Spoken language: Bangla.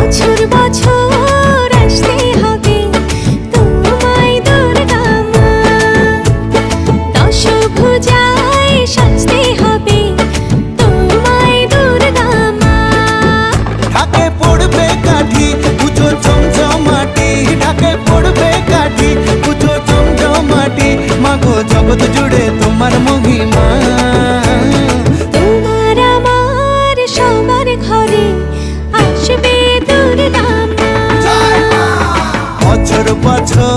বছর বছর আসতে হবে তোমায় দুর্গা মা, দশভুজায় সাজতে হবে তোমায় দুর্গা মা। ঢাকে পড়বে কাঠি পুজো চমচমাটি, ঢাকে পড়বে কাঠি পুজো চমচমাটি, মাগো জগৎ জুড়ে তোমার মহিমা। তোমার আমার সবার ঘরে আসবে দুর্গা মা। বছর বছর